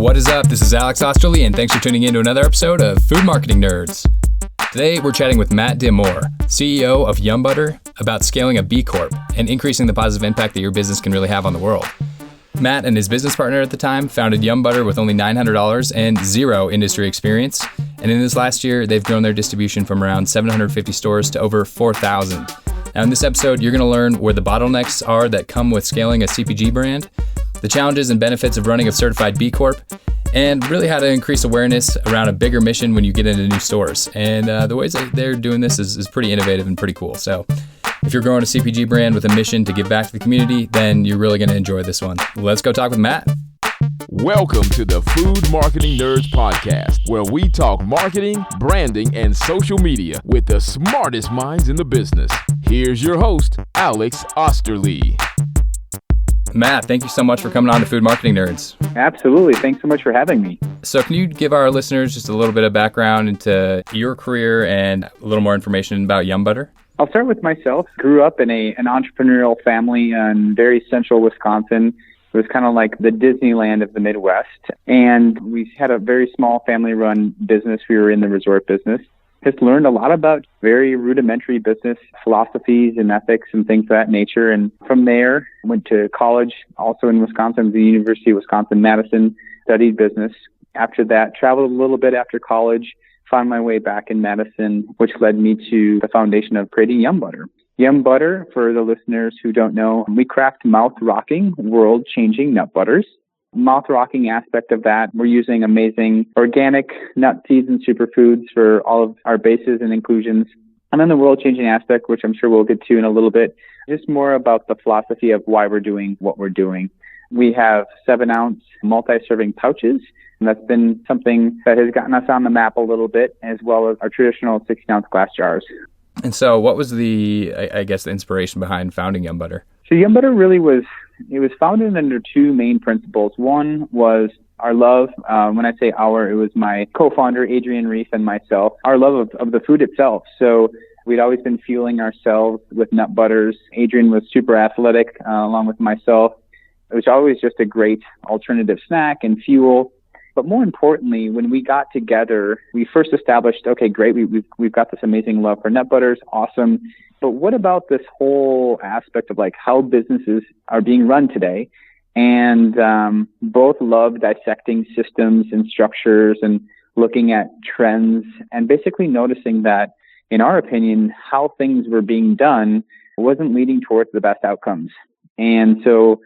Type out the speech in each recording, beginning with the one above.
What is up? This is Alex Osterly, and thanks for tuning in to another episode of Food Marketing Nerds. Today, we're chatting with Matt Dimore, CEO of Yumbutter, about scaling a B Corp and increasing the positive impact that your business can really have on the world. Matt and his business partner at the time founded Yumbutter with only $900 and zero industry experience. And in this last year, they've grown their distribution from around 750 stores to over 4,000. Now, in this episode, you're going to learn where the bottlenecks are that come with scaling a CPG brand, the challenges and benefits of running a certified B Corp, and really how to increase awareness around a bigger mission when you get into new stores. And the ways that they're doing this is pretty innovative and pretty cool. So if you're growing a CPG brand with a mission to give back to the community, then you're really going to enjoy this one. Let's go talk with Matt. Welcome to the Food Marketing Nerds Podcast, where we talk marketing, branding, and social media with the smartest minds in the business. Here's your host, Alex Osterly. Matt, thank you so much for coming on to Food Marketing Nerds. Absolutely. Thanks so much for having me. So can you give our listeners just a little bit of background into your career and a little more information about Yumbutter? I'll start with myself. Grew up in an entrepreneurial family in very central Wisconsin. It was kind of like the Disneyland of the Midwest. And we had a very small family-run business. We were in the resort business. Just learned a lot about very rudimentary business philosophies and ethics and things of that nature. And from there, went to college, also in Wisconsin, the University of Wisconsin-Madison, studied business. After that, traveled a little bit after college, found my way back in Madison, which led me to the foundation of creating Yumbutter. Yumbutter, for the listeners who don't know, we craft mouth-rocking, world-changing nut butters. Mouth-rocking aspect of that, we're using amazing organic nut seeds and superfoods for all of our bases and inclusions. And then the world-changing aspect, which I'm sure we'll get to in a little bit, just more about the philosophy of why we're doing what we're doing. We have 7-ounce multi-serving pouches, and that's been something that has gotten us on the map a little bit, as well as our traditional 16-ounce glass jars. And so what was the inspiration behind founding Yumbutter? So Yumbutter really was founded under two main principles. One was our love. When I say our, it was my co-founder, Adrian Reef, and myself, our love of the food itself. So we'd always been fueling ourselves with nut butters. Adrian was super athletic, along with myself. It was always just a great alternative snack and fuel. But more importantly, when we got together, we first established, okay, great, we've got this amazing love for nut butters, awesome. But what about this whole aspect of like how businesses are being run today? And both love dissecting systems and structures and looking at trends and basically noticing that, in our opinion, how things were being done wasn't leading towards the best outcomes. And so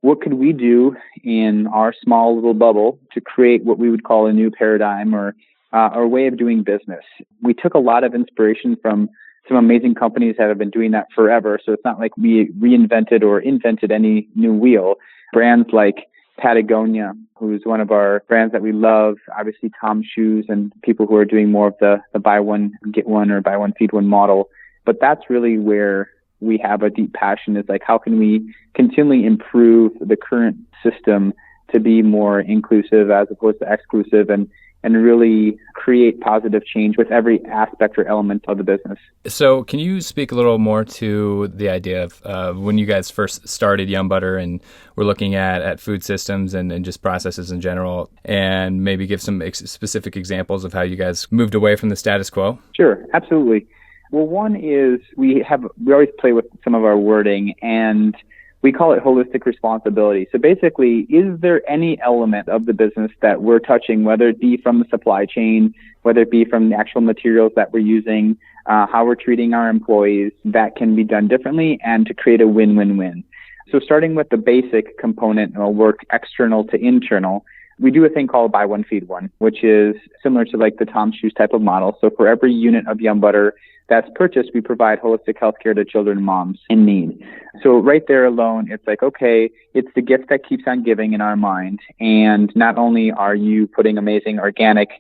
what could we do in our small little bubble to create what we would call a new paradigm or a way of doing business? We took a lot of inspiration from some amazing companies that have been doing that forever. So it's not like we reinvented or invented any new wheel. Brands like Patagonia, who's one of our brands that we love, obviously Tom's Shoes, and people who are doing more of the buy one, get one, or buy one, feed one model. But that's really where we have a deep passion, is like, how can we continually improve the current system to be more inclusive as opposed to exclusive, and really create positive change with every aspect or element of the business. So can you speak a little more to the idea of when you guys first started Yumbutter and were looking at food systems and just processes in general, and maybe give some specific examples of how you guys moved away from the status quo? Sure, absolutely. Well, one is we always play with some of our wording, and we call it holistic responsibility. So basically, is there any element of the business that we're touching, whether it be from the supply chain, whether it be from the actual materials that we're using, how we're treating our employees, that can be done differently and to create a win-win-win? So starting with the basic component, work external to internal, we do a thing called buy one, feed one, which is similar to like the Tom's Shoes type of model. So for every unit of Yumbutter that's purchased, we provide holistic healthcare to children and moms in need. So right there alone, it's like, okay, it's the gift that keeps on giving in our mind. And not only are you putting amazing organic,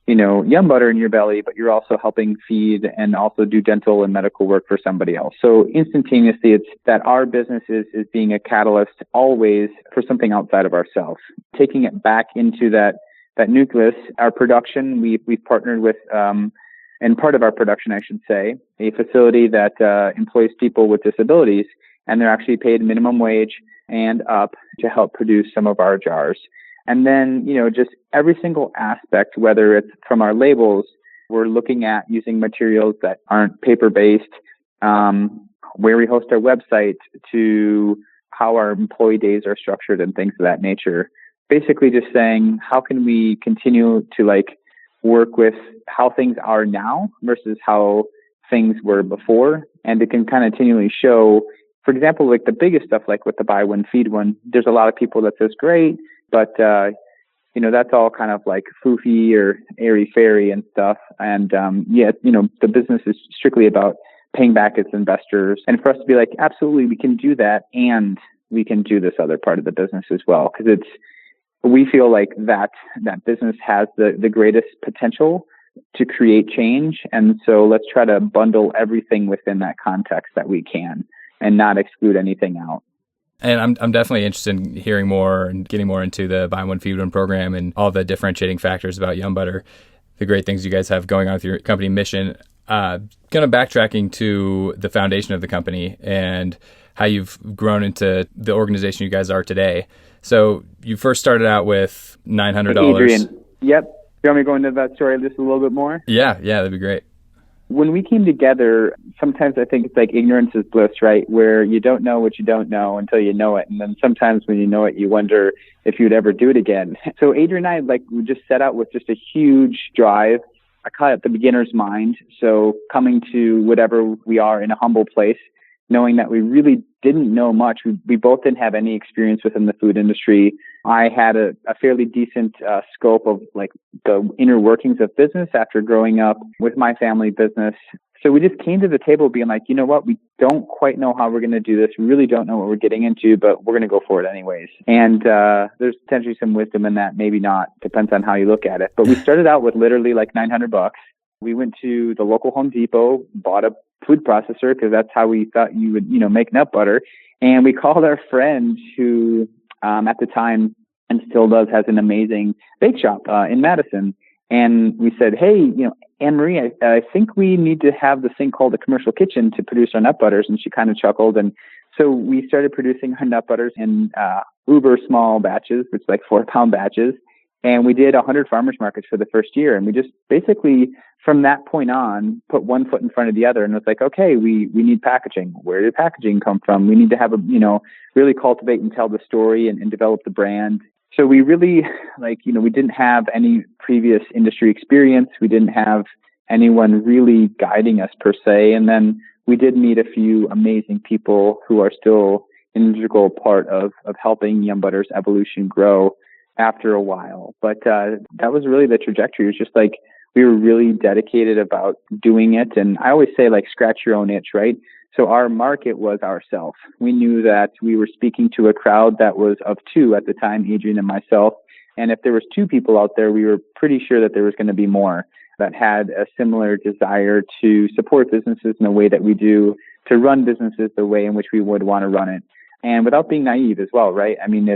Yumbutter in your belly, but you're also helping feed and also do dental and medical work for somebody else. So instantaneously, it's that our business is being a catalyst always for something outside of ourselves. Taking it back into that nucleus, our production, we've partnered with, and part of our production, I should say, a facility that employs people with disabilities, and they're actually paid minimum wage and up to help produce some of our jars. And then, just every single aspect, whether it's from our labels, we're looking at using materials that aren't paper-based, where we host our website, to how our employee days are structured and things of that nature. Basically just saying, how can we continue to work with how things are now versus how things were before, and it can kind of continually show, for example, the biggest stuff, with the buy one, feed one, there's a lot of people that says great, but that's all kind of foofy or airy-fairy and stuff. And the business is strictly about paying back its investors. And for us to be absolutely, we can do that, and we can do this other part of the business as well, because we feel like that business has the greatest potential to create change. And so let's try to bundle everything within that context that we can and not exclude anything out. And I'm definitely interested in hearing more and getting more into the buy one, feed one program and all the differentiating factors about Yumbutter, the great things you guys have going on with your company mission. Kind of backtracking to the foundation of the company and how you've grown into the organization you guys are today. So you first started out with $900. Adrian, yep. You want me to go into that story just a little bit more? Yeah, that'd be great. When we came together, sometimes I think it's ignorance is bliss, right? Where you don't know what you don't know until you know it. And then sometimes when you know it, you wonder if you'd ever do it again. So Adrian and I, we just set out with just a huge drive. I call it the beginner's mind. So coming to whatever we are in a humble place, knowing that we really didn't know much. We both didn't have any experience within the food industry. I had a fairly decent scope of the inner workings of business after growing up with my family business. So we just came to the table being you know what, we don't quite know how we're going to do this. We really don't know what we're getting into, but we're going to go for it anyways. And there's potentially some wisdom in that, maybe not. Depends on how you look at it. But we started out with literally $900. We went to the local Home Depot, bought a food processor because that's how we thought you would, make nut butter. And we called our friend who, at the time and still does, has an amazing bake shop in Madison. And we said, hey, Anne-Marie, I think we need to have this thing called a commercial kitchen to produce our nut butters. And she kind of chuckled. And so we started producing our nut butters in uber small batches, which is 4-pound batches. And we did 100 farmers markets for the first year. And we just basically, from that point on, put one foot in front of the other. And it was okay, we need packaging. Where did packaging come from? We need to have really cultivate and tell the story and develop the brand. So we really, we didn't have any previous industry experience. We didn't have anyone really guiding us per se. And then we did meet a few amazing people who are still an integral part of helping Yumbutter's evolution grow after a while. But that was really the trajectory. It was just we were really dedicated about doing it. And I always say scratch your own itch, right? So our market was ourselves. We knew that we were speaking to a crowd that was of two at the time, Adrian and myself. And if there was two people out there, we were pretty sure that there was going to be more that had a similar desire to support businesses in the way that we do, to run businesses the way in which we would want to run it. And without being naive as well, right? I mean,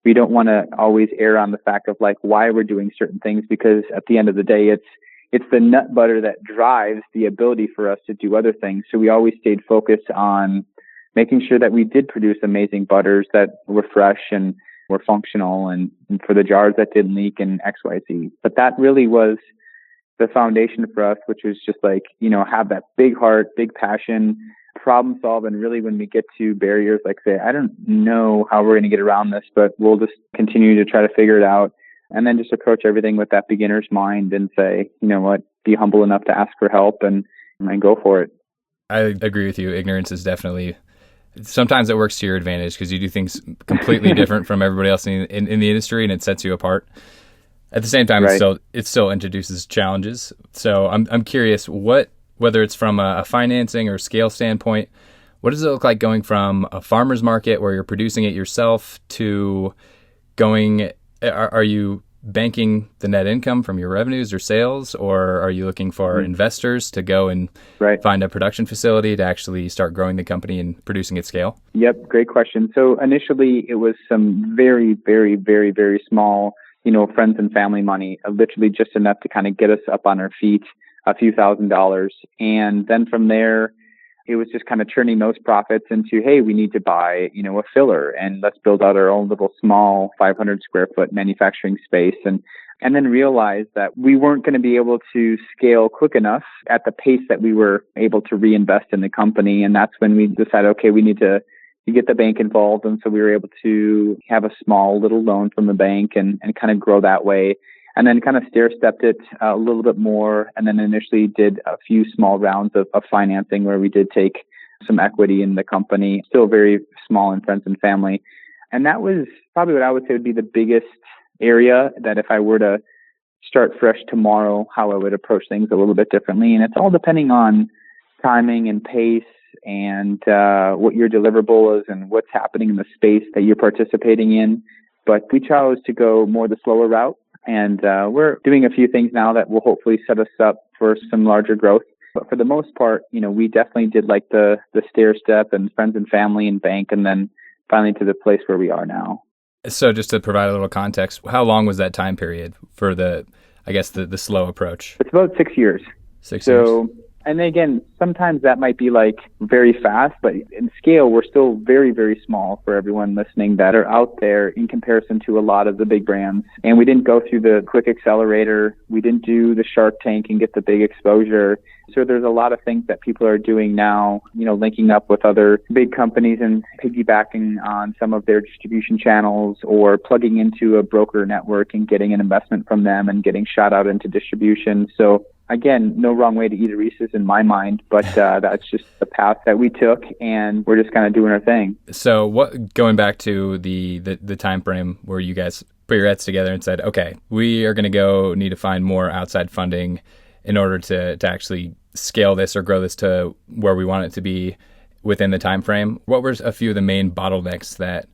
we don't want to always err on the fact of why we're doing certain things, because at the end of the day, it's the nut butter that drives the ability for us to do other things. So we always stayed focused on making sure that we did produce amazing butters that were fresh and were functional, and for the jars that didn't leak and XYZ. But that really was the foundation for us, which was just have that big heart, big passion, problem solve. And really when we get to barriers say, I don't know how we're going to get around this, but we'll just continue to try to figure it out. And then just approach everything with that beginner's mind and say, you know what, be humble enough to ask for help and go for it. I agree with you. Ignorance is definitely, sometimes it works to your advantage because you do things completely different from everybody else in the industry, and it sets you apart. At the same time, right, it still introduces challenges. So I'm curious, whether it's from a financing or scale standpoint, what does it look like going from a farmer's market where you're producing it yourself to going, are you banking the net income from your revenues or sales, or are you looking for investors to go and find a production facility to actually start growing the company and producing at scale? Yep, great question. So initially it was some very, very, very, very small, friends and family money, literally just enough to kind of get us up on our feet, a few $1,000s. And then from there, it was just kind of turning those profits into, hey, we need to buy, a filler and let's build out our own little small 500 square foot manufacturing space. And then realize that we weren't going to be able to scale quick enough at the pace that we were able to reinvest in the company. And that's when we decided, okay, we need to get the bank involved. And so we were able to have a small little loan from the bank and kind of grow that way. And then kind of stair-stepped it a little bit more. And then initially did a few small rounds of financing where we did take some equity in the company, still very small in friends and family. And that was probably what I would say would be the biggest area that if I were to start fresh tomorrow, how I would approach things a little bit differently. And it's all depending on timing and pace and what your deliverable is and what's happening in the space that you're participating in. But we chose to go more the slower route. And we're doing a few things now that will hopefully set us up for some larger growth. But for the most part, we definitely did like the stair step and friends and family and bank, and then finally to the place where we are now. So just to provide a little context, how long was that time period for the slow approach? It's about 6 years. 6 years. And again, sometimes that might be like very fast, but in scale, we're still very, very small for everyone listening that are out there in comparison to a lot of the big brands. And we didn't go through the quick accelerator. We didn't do the Shark Tank and get the big exposure. So there's a lot of things that people are doing now, linking up with other big companies and piggybacking on some of their distribution channels or plugging into a broker network and getting an investment from them and getting shot out into distribution. So again, no wrong way to eat a Reese's in my mind, but that's just the path that we took, and we're just kind of doing our thing. So going back to the time frame where you guys put your heads together and said, okay, we are going to need to find more outside funding in order to actually scale this or grow this to where we want it to be within the time frame. What were a few of the main bottlenecks that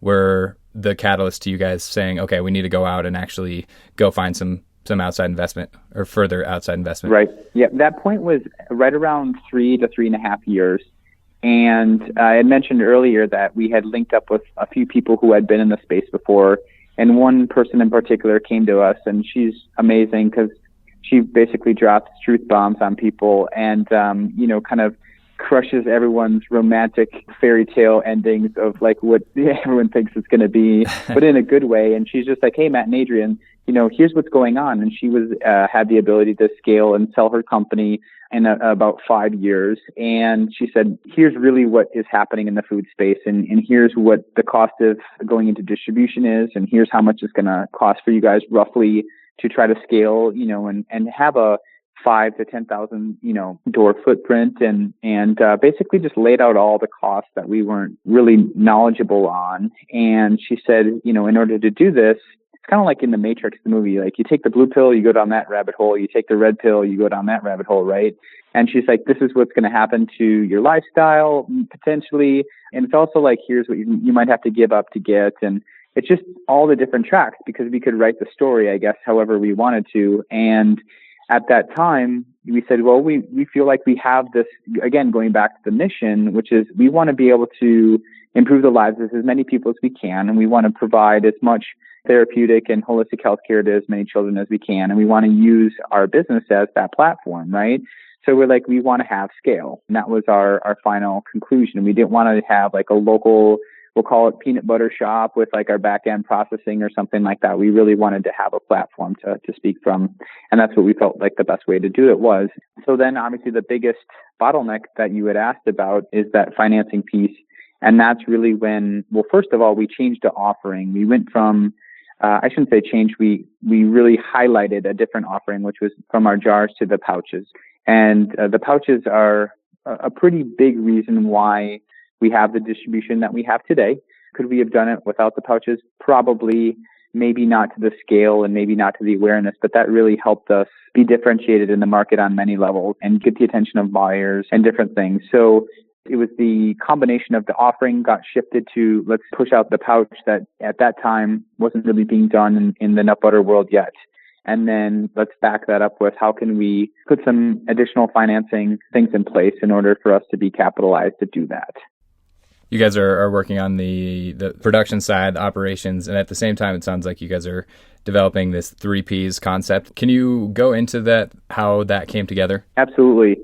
were the catalyst to you guys saying, okay, we need to go out and actually go find some outside investment or further outside investment? Right. Yeah. That point was right around 3 to 3.5 years. And I had mentioned earlier that we had linked up with a few people who had been in the space before. And one person in particular came to us, and she's amazing because she basically drops truth bombs on people and, kind of crushes everyone's romantic fairy tale endings of like what everyone thinks it's going to be, but in a good way. And she's just like, hey, Matt and Adrian, here's what's going on. And she had the ability to scale and sell her company in about 5 years. And she said, here's really what is happening in the food space. And here's what the cost of going into distribution is. And here's how much it's going to cost for you guys roughly to try to scale, and have a 5 to 10,000, door footprint and basically just laid out all the costs that we weren't really knowledgeable on. And she said, in order to do this, it's kind of like in the Matrix, the movie, like you take the blue pill, you go down that rabbit hole, you take the red pill, you go down that rabbit hole, right? And she's like, this is what's going to happen to your lifestyle potentially. And it's also like, here's what you might have to give up to get. And it's just all the different tracks because we could write the story, I guess, however we wanted to. And at that time, we said, well, we feel like we have this, again, going back to the mission, which is we want to be able to improve the lives of as many people as we can. And we want to provide as much therapeutic and holistic healthcare to as many children as we can. And we want to use our business as that platform, right? So we're like, we want to have scale. And that was our final conclusion. We didn't want to have like a local, we'll call it peanut butter shop with like our back end processing or something like that. We really wanted to have a platform to speak from. And that's what we felt like the best way to do it was. So then obviously the biggest bottleneck that you had asked about is that financing piece. And that's really when, well, first of all, we changed the offering. We went from, I shouldn't say change, we really highlighted a different offering, which was from our jars to the pouches. And the pouches are a pretty big reason why we have the distribution that we have today. Could we have done it without the pouches? Probably, maybe not to the scale and maybe not to the awareness, but that really helped us be differentiated in the market on many levels and get the attention of buyers and different things. So it was the combination of the offering got shifted to let's push out the pouch that at that time wasn't really being done in the nut butter world yet. And then let's back that up with how can we put some additional financing things in place in order for us to be capitalized to do that. You guys are working on the production side, the operations, and at the same time, it sounds like you guys are developing this 3 Ps concept. Can you go into that, how that came together? Absolutely.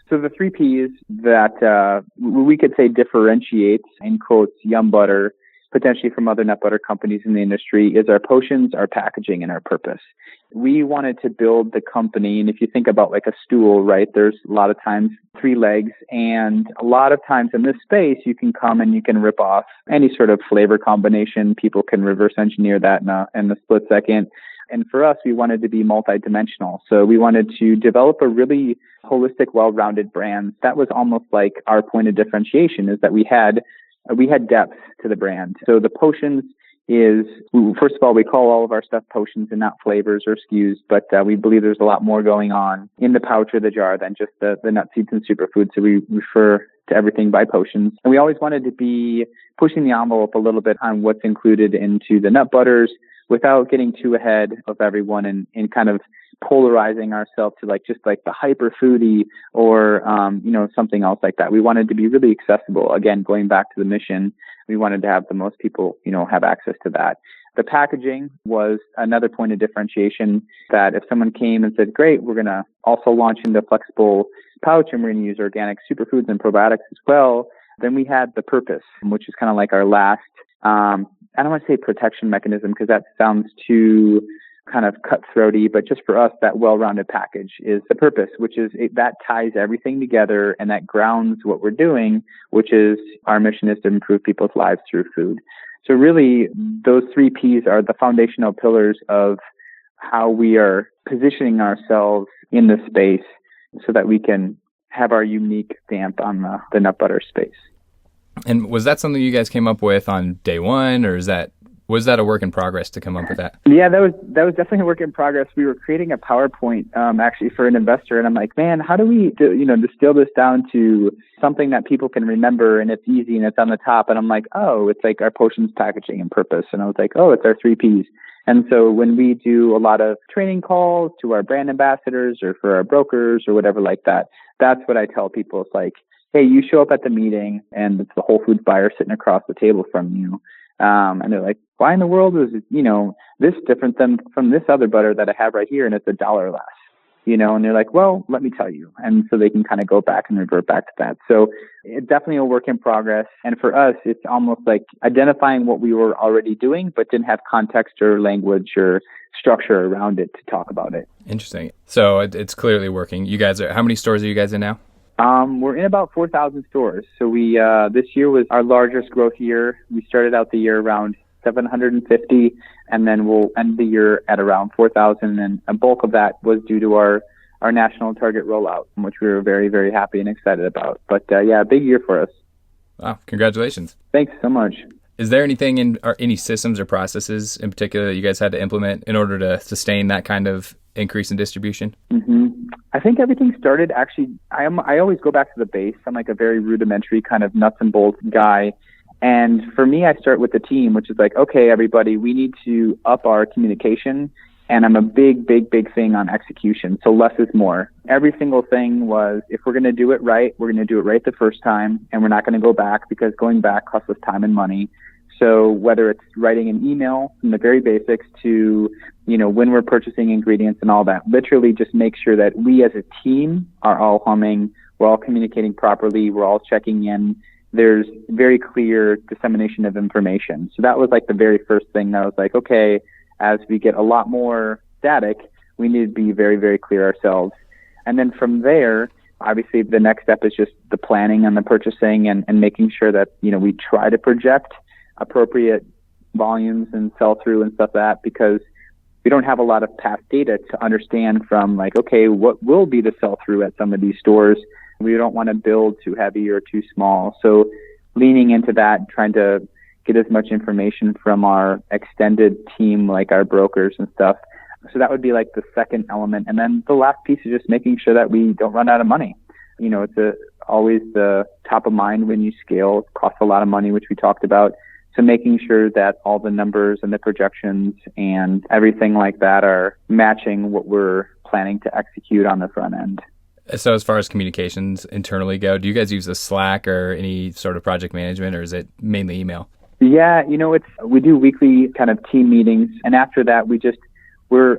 So the three P's that we could say differentiates, in quotes, Yumbutter potentially from other nut butter companies in the industry is our potions, our packaging, and our purpose. We wanted to build the company, and if you think about like a stool, right, there's a lot of times three legs, and a lot of times in this space, you can come and you can rip off any sort of flavor combination. People can reverse engineer that in a split second. And for us, we wanted to be multidimensional. So we wanted to develop a really holistic, well-rounded brand. That was almost like our point of differentiation, is that we had depth to the brand. So the potions is, first of all, we call all of our stuff potions and not flavors or SKUs, but we believe there's a lot more going on in the pouch or the jar than just the nut seeds and superfoods. So we refer to everything by potions. And we always wanted to be pushing the envelope a little bit on what's included into the nut butters without getting too ahead of everyone and kind of polarizing ourselves to just like the hyper foodie or, something else like that. We wanted to be really accessible. Again, going back to the mission, we wanted to have the most people, have access to that. The packaging was another point of differentiation, that if someone came and said, great, we're going to also launch into flexible pouch and we're going to use organic superfoods and probiotics as well, then we had the purpose, which is kind of like our last, I don't want to say protection mechanism because that sounds too kind of cutthroaty, but just for us, that well-rounded package is the purpose, which is that ties everything together and that grounds what we're doing, which is our mission is to improve people's lives through food. So really, those three P's are the foundational pillars of how we are positioning ourselves in the space so that we can have our unique stamp on the nut butter space. And was that something you guys came up with on day one, or was that a work in progress to come up with that? Yeah, that was definitely a work in progress. We were creating a PowerPoint actually for an investor, and I'm like, man, how do we distill this down to something that people can remember and it's easy and it's on the top? And I'm like, oh, it's like our potions, packaging, and purpose. And I was like, oh, it's our three P's. And so when we do a lot of training calls to our brand ambassadors or for our brokers or whatever like that, that's what I tell people. It's like, hey, you show up at the meeting and it's the Whole Foods buyer sitting across the table from you. And they're like, why in the world is this different than from this other butter that I have right here? And it's $1 less, and they're like, well, let me tell you. And so they can kind of go back and revert back to that. So it's definitely a work in progress. And for us, it's almost like identifying what we were already doing, but didn't have context or language or structure around it to talk about it. Interesting. So it's clearly working. You guys how many stores are you guys in now? We're in about 4,000 stores. So we, this year was our largest growth year. We started out the year around 750, and then we'll end the year at around 4,000. And a bulk of that was due to our national target rollout, which we were very, very happy and excited about. But a big year for us. Wow. Congratulations. Thanks so much. Is there anything any systems or processes in particular that you guys had to implement in order to sustain that kind of increase in distribution? Mm-hmm. I think everything started actually, I always go back to the base. I'm like a very rudimentary kind of nuts and bolts guy. And for me, I start with the team, which is like, okay, everybody, we need to up our communication. And I'm a big thing on execution. So less is more. Every single thing was, if we're going to do it right, we're going to do it right the first time. And we're not going to go back because going back costs us time and money. So whether it's writing an email from the very basics to, when we're purchasing ingredients and all that, literally just make sure that we as a team are all humming, we're all communicating properly, we're all checking in. There's very clear dissemination of information. So that was like the very first thing that I was like, okay, as we get a lot more static, we need to be very, very clear ourselves. And then from there, obviously the next step is just the planning and the purchasing and making sure that, we try to project appropriate volumes and sell through and stuff like that, because we don't have a lot of past data to understand from like, okay, what will be the sell through at some of these stores? We don't want to build too heavy or too small. So leaning into that, trying to get as much information from our extended team, like our brokers and stuff. So that would be like the second element. And then the last piece is just making sure that we don't run out of money. It's always the top of mind when you scale. It costs a lot of money, which we talked about. So making sure that all the numbers and the projections and everything like that are matching what we're planning to execute on the front end. So as far as communications internally go, do you guys use a Slack or any sort of project management, or is it mainly email? Yeah, we do weekly kind of team meetings, and after that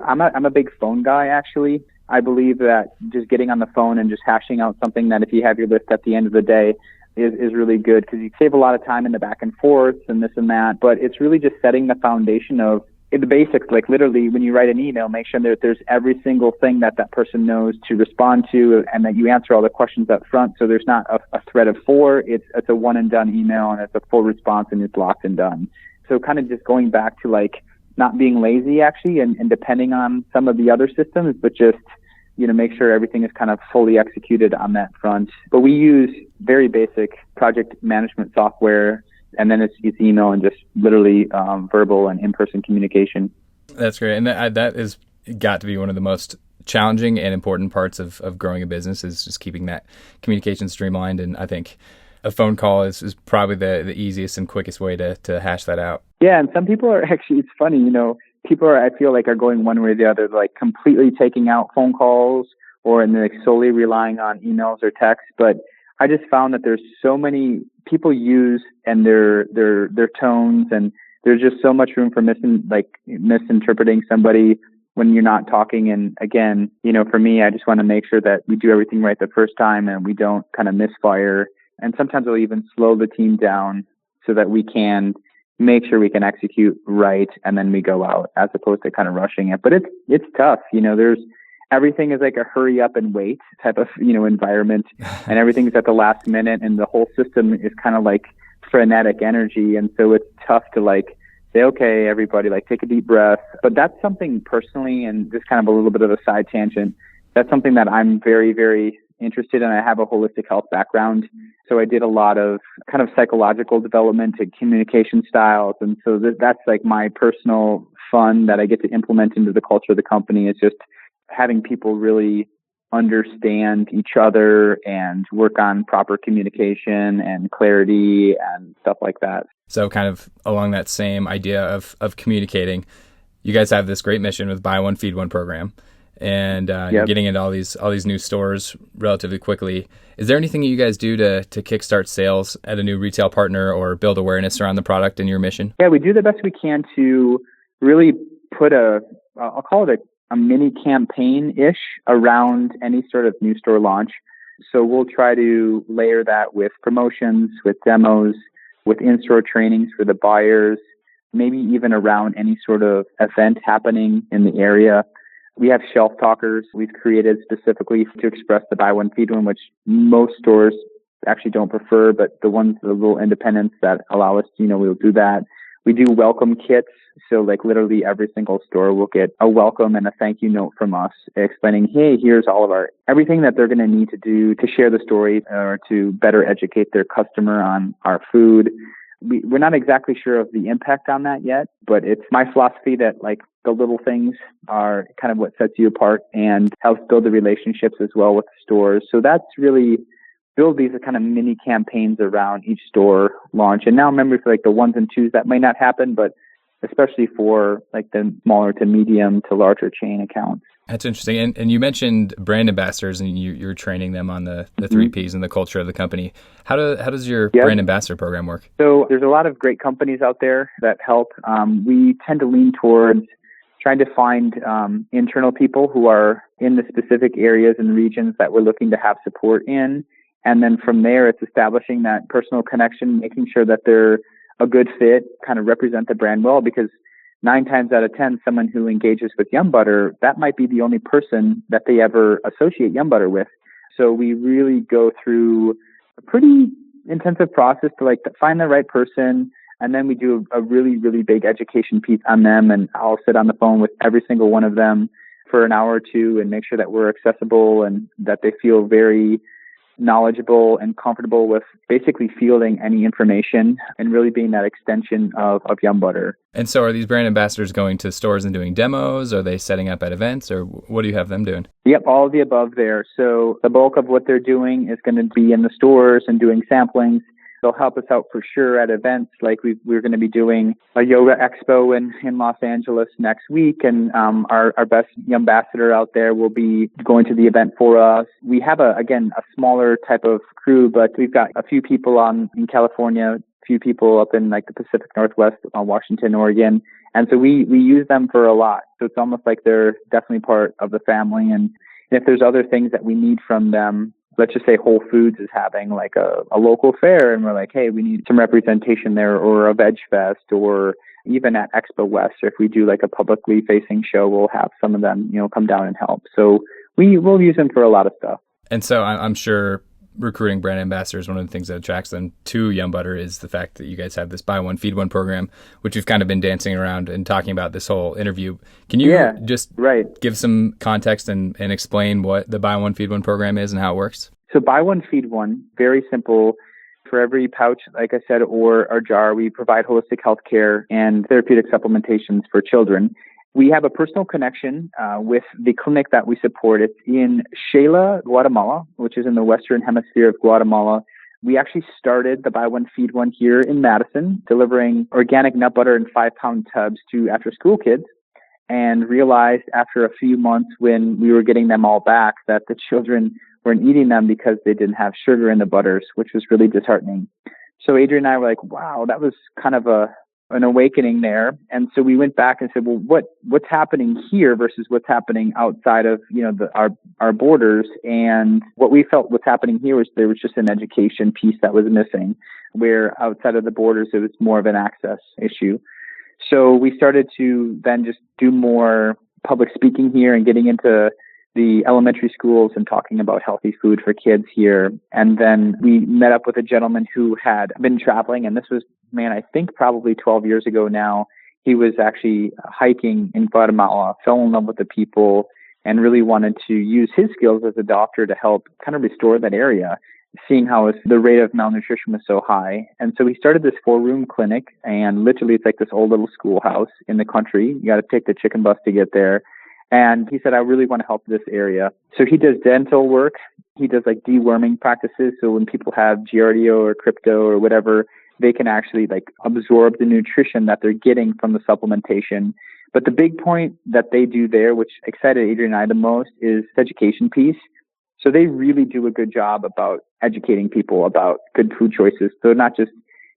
I'm a big phone guy actually. I believe that just getting on the phone and just hashing out something that if you have your list at the end of the day is really good, because you save a lot of time in the back and forth and this and that. But it's really just setting the foundation of the basics, like literally when you write an email, make sure that there's every single thing that person knows to respond to, and that you answer all the questions up front. So there's not a thread of 4. It's a one and done email, and it's a full response, and it's locked and done. So kind of just going back to like not being lazy actually, and depending on some of the other systems, but just, make sure everything is kind of fully executed on that front. But we use very basic project management software, and then it's email and just literally verbal and in-person communication. That's great. And that is got to be one of the most challenging and important parts of growing a business, is just keeping that communication streamlined. And I think a phone call is probably the easiest and quickest way to hash that out. Yeah, and some people are actually, it's funny, people are, I feel like, are going one way or the other, like completely taking out phone calls and like solely relying on emails or texts. But I just found that there's so many people use and their tones, and there's just so much room for misinterpreting somebody when you're not talking. And again, for me, I just want to make sure that we do everything right the first time and we don't kind of misfire. And sometimes we'll even slow the team down so that we can make sure we can execute right, and then we go out, as opposed to kind of rushing it. But it's tough. There's everything is like a hurry up and wait type of, environment, and everything's at the last minute, and the whole system is kind of like frenetic energy. And so it's tough to like say, okay, everybody, like take a deep breath. But that's something personally, and just kind of a little bit of a side tangent, that's something that I'm very, very interested in. I have a holistic health background. So I did a lot of kind of psychological development and communication styles. And so that's like my personal fun that I get to implement into the culture of the company, is just having people really understand each other and work on proper communication and clarity and stuff like that. So kind of along that same idea of communicating, you guys have this great mission with Buy One, Feed One program. And you're getting into all these new stores relatively quickly. Is there anything you guys do to kickstart sales at a new retail partner or build awareness around the product and your mission? Yeah, we do the best we can to really put I'll call it a mini campaign-ish around any sort of new store launch. So we'll try to layer that with promotions, with demos, with in-store trainings for the buyers, maybe even around any sort of event happening in the area. We have shelf talkers we've created specifically to express the buy one, feed one, which most stores actually don't prefer, but the little independents that allow us, we'll do that. We do welcome kits. So like literally every single store will get a welcome and a thank you note from us explaining, hey, here's all of everything that they're going to need to do to share the story or to better educate their customer on our food. We're not exactly sure of the impact on that yet, but it's my philosophy that like the little things are kind of what sets you apart and helps build the relationships as well with the stores. So that's really build these kind of mini campaigns around each store launch. And now remember, for like the ones and twos, that might not happen, but especially for like the smaller to medium to larger chain accounts. That's interesting. And you mentioned brand ambassadors, and you're training them on the 3 Ps and the culture of the company. How does your brand ambassador program work? So there's a lot of great companies out there that help. We tend to lean towards trying to find internal people who are in the specific areas and regions that we're looking to have support in. And then from there, it's establishing that personal connection, making sure that they're a good fit, kind of represent the brand well, because 9 times out of 10, someone who engages with Yumbutter, that might be the only person that they ever associate Yumbutter with. So we really go through a pretty intensive process to find the right person. And then we do a really, really big education piece on them. And I'll sit on the phone with every single one of them for an hour or two and make sure that we're accessible and that they feel very knowledgeable and comfortable with basically fielding any information and really being that extension of Yumbutter. And so are these brand ambassadors going to stores and doing demos? Are they setting up at events, or what do you have them doing? Yep, all of the above there. So the bulk of what they're doing is going to be in the stores and doing samplings. They'll help us out for sure at events. Like we're going to be doing a yoga expo in Los Angeles next week. And our best ambassador out there will be going to the event for us. We have, a smaller type of crew, but we've got a few people in California, a few people up in like the Pacific Northwest, Washington, Oregon. And so we use them for a lot. So it's almost like they're definitely part of the family. And And if there's other things that we need from them, let's just say Whole Foods is having like a local fair and we're like, hey, we need some representation there, or a Veg Fest, or even at Expo West, or if we do like a publicly facing show, we'll have some of them, come down and help. So we'll use them for a lot of stuff. And so I'm sure recruiting brand ambassadors, one of the things that attracts them to Yumbutter is the fact that you guys have this buy one, feed one program, which we've kind of been dancing around and talking about this whole interview. Can you give some context and explain what the buy one, feed one program is and how it works? So buy one, feed one, very simple. For every pouch, like I said, or jar, we provide holistic health care and therapeutic supplementations for children. We have a personal connection with the clinic that we support. It's in Xela, Guatemala, which is in the Western Hemisphere of Guatemala. We actually started the buy one, feed one here in Madison, delivering organic nut butter in 5-pound tubs to after-school kids, and realized after a few months when we were getting them all back that the children weren't eating them because they didn't have sugar in the butters, which was really disheartening. So Adrian and I were like, wow, that was kind of an awakening there. And so we went back and said, well, what's happening here versus what's happening outside of, our borders? And what we felt was happening here was there was just an education piece that was missing, where outside of the borders, it was more of an access issue. So we started to then just do more public speaking here and getting into the elementary schools and talking about healthy food for kids here. And then we met up with a gentleman who had been traveling, and this was, I think probably 12 years ago now. He was actually hiking in Guatemala, fell in love with the people, and really wanted to use his skills as a doctor to help kind of restore that area, seeing how the rate of malnutrition was so high. And so we started this 4-room clinic, and literally it's like this old little schoolhouse in the country. You got to take the chicken bus to get there. And he said, I really want to help this area. So he does dental work. He does like deworming practices. So when people have Giardia or crypto or whatever, they can actually like absorb the nutrition that they're getting from the supplementation. But the big point that they do there, which excited Adrian and I the most, is the education piece. So they really do a good job about educating people about good food choices. So not just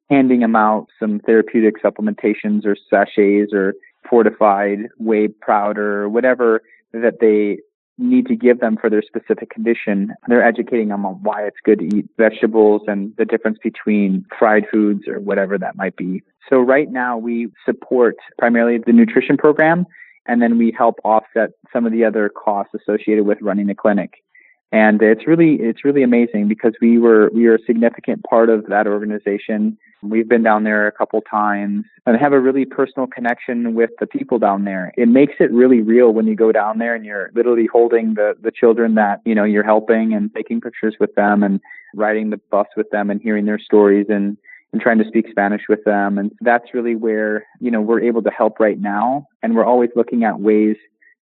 handing them out some therapeutic supplementations or sachets or fortified whey powder or whatever that they need to give them for their specific condition. They're educating them on why it's good to eat vegetables and the difference between fried foods or whatever that might be. So right now we support primarily the nutrition program, and then we help offset some of the other costs associated with running the clinic. And it's really amazing because we are a significant part of that organization. We've been down there a couple times and have a really personal connection with the people down there. It makes it really real when you go down there and you're literally holding the children that, you're helping and taking pictures with them and riding the bus with them and hearing their stories and trying to speak Spanish with them. And that's really where, we're able to help right now. And we're always looking at ways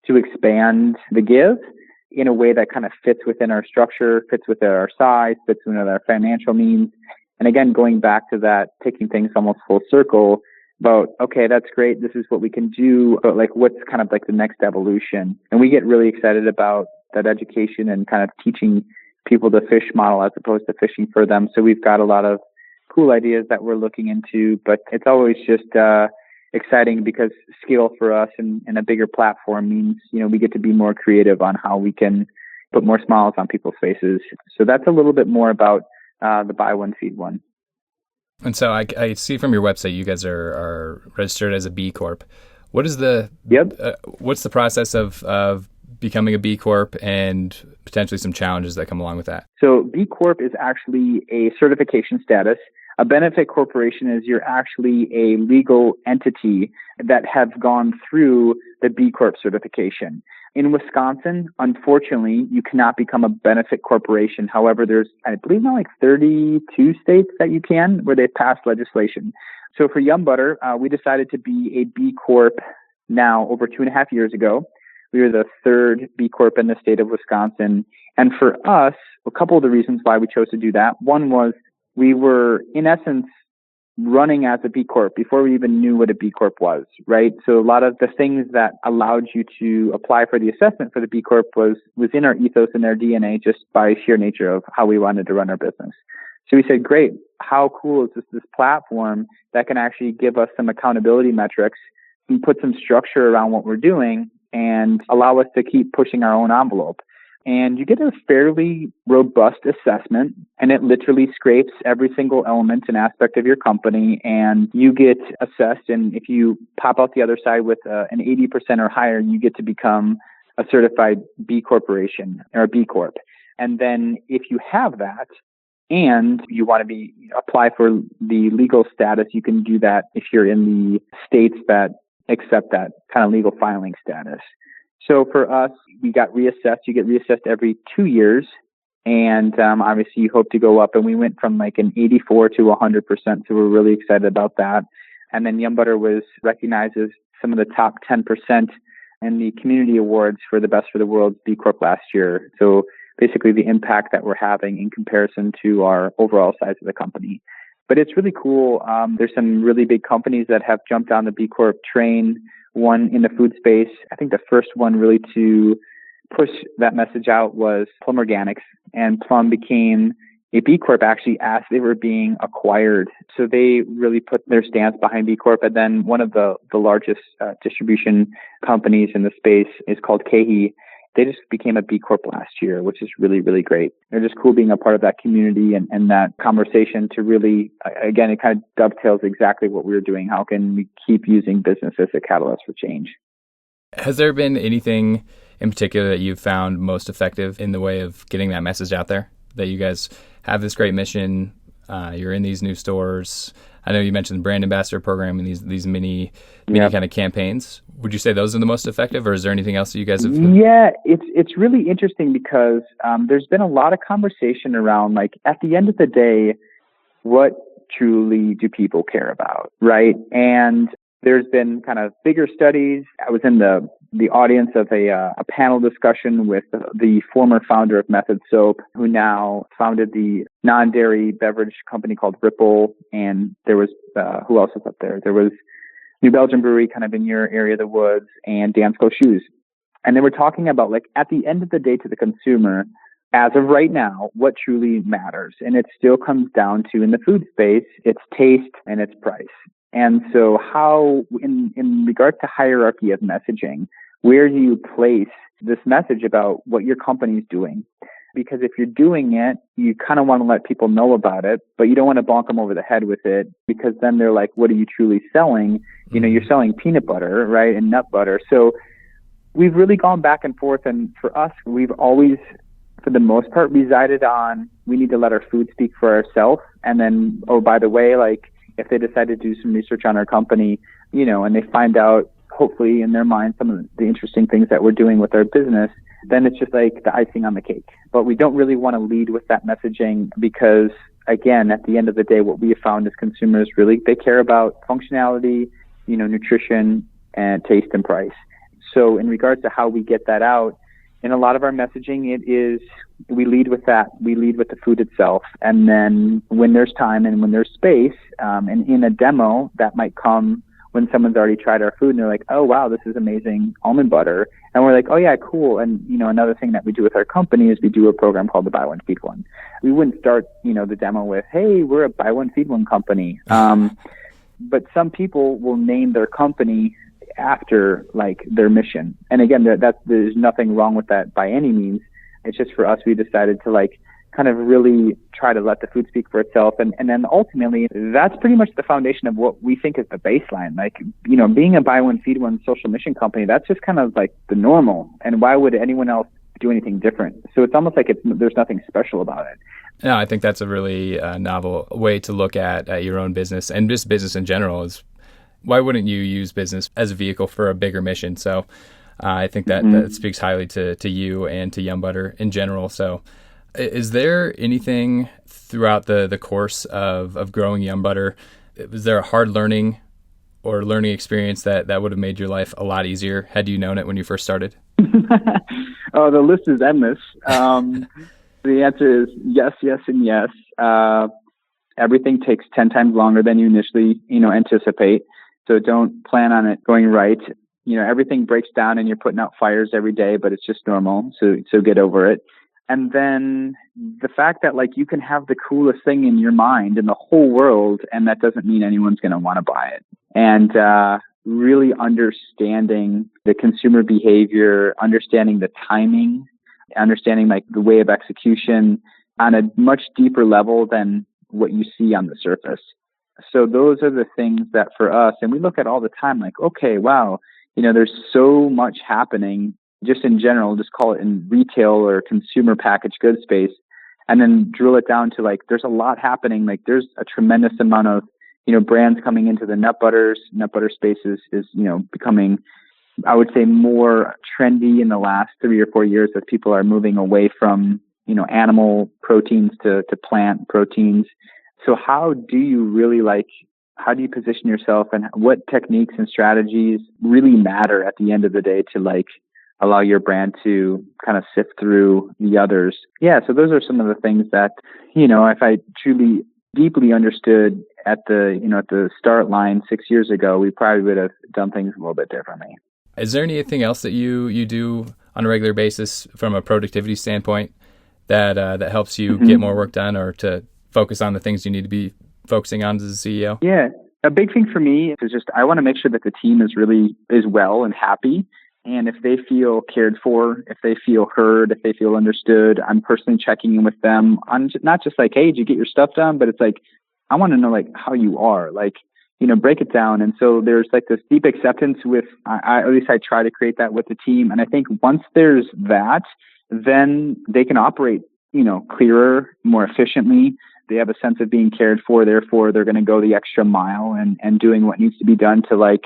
to expand the give in a way that kind of fits within our structure, fits within our size, fits within our financial means. And again, going back to that, taking things almost full circle about, okay, that's great. This is what we can do. But like, what's kind of like the next evolution? And we get really excited about that education and kind of teaching people the fish model as opposed to fishing for them. So we've got a lot of cool ideas that we're looking into, but it's always just, exciting because scale for us and a bigger platform means, we get to be more creative on how we can put more smiles on people's faces. So that's a little bit more about the buy one, feed one. And so I see from your website, you guys are registered as a B Corp. What is what's the process of becoming a B Corp and potentially some challenges that come along with that? So B Corp is actually a certification status. A benefit corporation is you're actually a legal entity that have gone through the B Corp certification. In Wisconsin, unfortunately, you cannot become a benefit corporation. However, there's, I believe now like 32 states that you can, where they've passed legislation. So for Yumbutter, we decided to be a B Corp now over 2.5 years ago. We were the 3rd B Corp in the state of Wisconsin. And for us, a couple of the reasons why we chose to do that. One was we were, in essence, running as a B Corp before we even knew what a B Corp was, right? So a lot of the things that allowed you to apply for the assessment for the B Corp was in our ethos and our DNA just by sheer nature of how we wanted to run our business. So we said, great, how cool is this platform that can actually give us some accountability metrics and put some structure around what we're doing and allow us to keep pushing our own envelope. and you get a fairly robust assessment, and it literally scrapes every single element and aspect of your company, and you get assessed. And if you pop out the other side with an 80% or higher, you get to become a certified B Corporation or a B Corp. And then if you have that and you want to apply for the legal status, you can do that if you're in the states that accept that kind of legal filing status. So for us, we got reassessed. You get reassessed every 2 years. And obviously you hope to go up. And we went from like an 84 to 100%. So we're really excited about that. And then Yumbutter was recognized as some of the top 10% in the community awards for the Best for the World B Corp last year. So basically the impact that we're having in comparison to our overall size of the company. But it's really cool. There's some really big companies that have jumped on the B Corp train. One in the food space. I think the first one really to push that message out was Plum Organics, and Plum became a B Corp actually as they were being acquired. So they really put their stance behind B Corp. And then one of the largest distribution companies in the space is called KeHE. They just became a B Corp last year, which is really, really great. They're just cool being a part of that community and that conversation to really, again, it kind of dovetails exactly what we're doing. How can we keep using business as a catalyst for change? Has there been anything in particular that you've found most effective in the way of getting that message out there? That you guys have this great mission, you're in these new stores. I know you mentioned the brand ambassador program and these mini kind of campaigns. Would you say those are the most effective, or is there anything else that you guys have? Yeah, it's really interesting because there's been a lot of conversation around, like, at the end of the day, what truly do people care about, right? And there's been kind of bigger studies. I was in the audience of a panel discussion with the former founder of Method Soap, who now founded the non-dairy beverage company called Ripple. And there was, who else was up there? There was New Belgium Brewery, kind of in your area of the woods, and Dansko Shoes. And they were talking about, like, at the end of the day to the consumer, as of right now, what truly matters. And it still comes down to, in the food space, it's taste and it's price. And so how, in regard to hierarchy of messaging, where do you place this message about what your company's doing? Because if you're doing it, you kind of want to let people know about it, but you don't want to bonk them over the head with it, because then they're like, what are you truly selling? You know, you're selling peanut butter, right? And nut butter. So we've really gone back and forth. And for us, we've always, for the most part, resided on, we need to let our food speak for ourselves. And then, oh, by the way, like, if they decide to do some research on our company, you know, and they find out, hopefully in their mind, some of the interesting things that we're doing with our business, then it's just like the icing on the cake. But we don't really want to lead with that messaging because, again, at the end of the day, what we have found is consumers really, they care about functionality, you know, nutrition, and taste and price. So in regards to how we get that out, in a lot of our messaging, it is, we lead with that. We lead with the food itself. And then when there's time and when there's space, and in a demo, that might come when someone's already tried our food and they're like, oh, wow, this is amazing almond butter. And we're like, oh, yeah, cool. And, you know, another thing that we do with our company is we do a program called the Buy One, Feed One. We wouldn't start, you know, the demo with, hey, we're a Buy One, Feed One company. But some people will name their company after, like, their mission. And again, there's nothing wrong with that by any means. It's just for us, we decided to, like, kind of really try to let the food speak for itself. And then ultimately, that's pretty much the foundation of what we think is the baseline. Like, you know, being a Buy One, Feed One social mission company, that's just kind of like the normal. And why would anyone else do anything different? So it's almost like there's nothing special about it. No, I think that's a really novel way to look at your own business and just business in general. Is why wouldn't you use business as a vehicle for a bigger mission? So I think that speaks highly to you and to Yumbutter in general. So is there anything throughout the course of growing Yumbutter? Was there a hard learning or learning experience that would have made your life a lot easier had you known it when you first started? Oh, the list is endless. The answer is yes, yes, and yes. Everything takes 10 times longer than you initially, you know, anticipate. So don't plan on it going right. You know, everything breaks down and you're putting out fires every day, but it's just normal. So get over it. And then the fact that, like, you can have the coolest thing in your mind in the whole world, and that doesn't mean anyone's going to want to buy it. And really understanding the consumer behavior, understanding the timing, understanding like the way of execution on a much deeper level than what you see on the surface. So those are the things that for us, and we look at all the time, like, okay, wow, there's so much happening just in general, just call it in retail or consumer packaged goods space, and then drill it down to like, there's a lot happening. Like there's a tremendous amount of, brands coming into the nut butter space is becoming, I would say, more trendy in the last 3 or 4 years as people are moving away from, animal proteins to plant proteins. So how do you position yourself, and what techniques and strategies really matter at the end of the day to like allow your brand to kind of sift through the others? Yeah. So those are some of the things that, if I truly deeply understood at the start line 6 years ago, we probably would have done things a little bit differently. Is there anything else that you do on a regular basis from a productivity standpoint that helps you get more work done, or to focus on the things you need to be focusing on as a CEO? Yeah. A big thing for me is just, I want to make sure that the team is well and happy. And if they feel cared for, if they feel heard, if they feel understood, I'm personally checking in with them on not just like, hey, did you get your stuff done? But it's like, I want to know like how you are, like, break it down. And so there's like this deep acceptance with, at least I try to create that with the team. And I think once there's that, then they can operate, clearer, more efficiently. They have a sense of being cared for. Therefore, they're going to go the extra mile and doing what needs to be done to like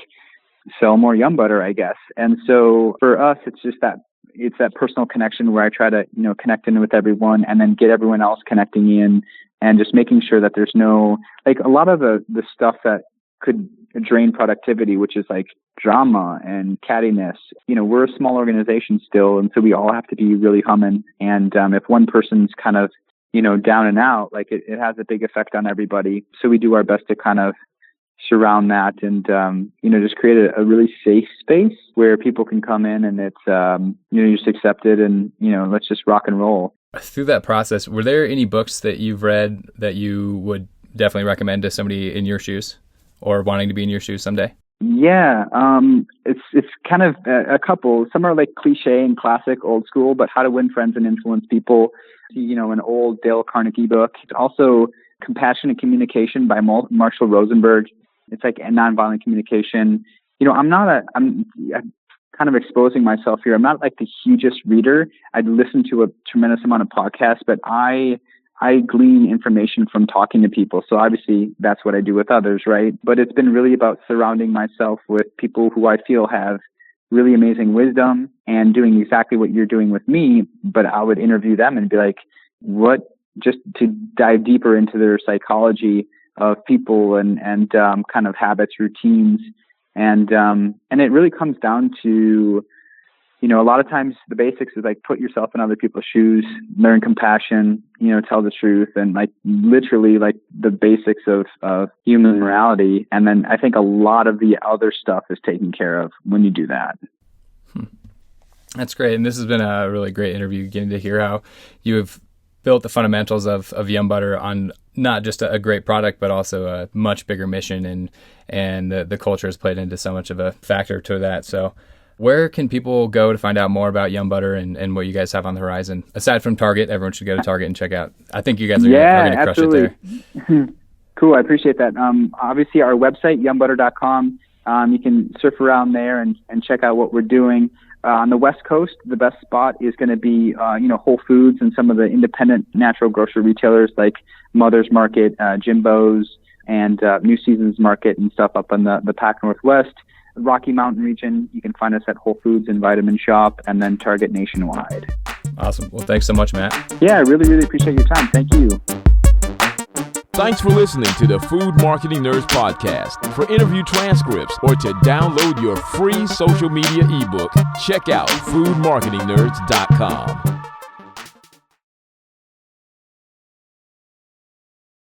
sell more Yumbutter, I guess. And so for us, it's that personal connection where I try to, connect in with everyone and then get everyone else connecting in, and just making sure that there's no, like a lot of the stuff that could drain productivity, which is like drama and cattiness. We're a small organization still. And so we all have to be really humming. And if one person's kind of, down and out, like it has a big effect on everybody. So we do our best to kind of surround that and, just create a really safe space where people can come in and it's, you just accept it and, let's just rock and roll. Through that process, were there any books that you've read that you would definitely recommend to somebody in your shoes or wanting to be in your shoes someday? Yeah. It's kind of a couple. Some are like cliche and classic, old school, but How to Win Friends and Influence People, an old Dale Carnegie book. It's also Compassionate Communication by Marshall Rosenberg. It's like a nonviolent communication. I'm kind of exposing myself here. I'm not like the hugest reader. I listen to a tremendous amount of podcasts, but I glean information from talking to people. So obviously that's what I do with others, right? But it's been really about surrounding myself with people who I feel have really amazing wisdom and doing exactly what you're doing with me. But I would interview them and be like, just to dive deeper into their psychology of people and kind of habits, routines. And it really comes down to, a lot of times the basics is like put yourself in other people's shoes, learn compassion, tell the truth, and like literally like the basics of human morality. And then I think a lot of the other stuff is taken care of when you do that. That's great. And this has been a really great interview, getting to hear how you have built the fundamentals of Yumbutter on not just a great product, but also a much bigger mission, and the culture has played into so much of a factor to that. So where can people go to find out more about Yumbutter and what you guys have on the horizon? Aside from Target, everyone should go to Target and check out. I think you guys are going to crush it there. Cool. I appreciate that. Obviously our website, yumbutter.com, you can surf around there and check out what we're doing. On the West Coast, the best spot is going to be, Whole Foods and some of the independent natural grocery retailers like Mother's Market, Jimbo's, and New Seasons Market and stuff up in the Pac Northwest. Rocky Mountain region, you can find us at Whole Foods and Vitamin Shop, and then Target nationwide. Awesome. Well, thanks so much, Matt. Yeah, I really, really appreciate your time. Thank you. Thanks for listening to the Food Marketing Nerds Podcast. For interview transcripts or to download your free social media ebook, check out foodmarketingnerds.com.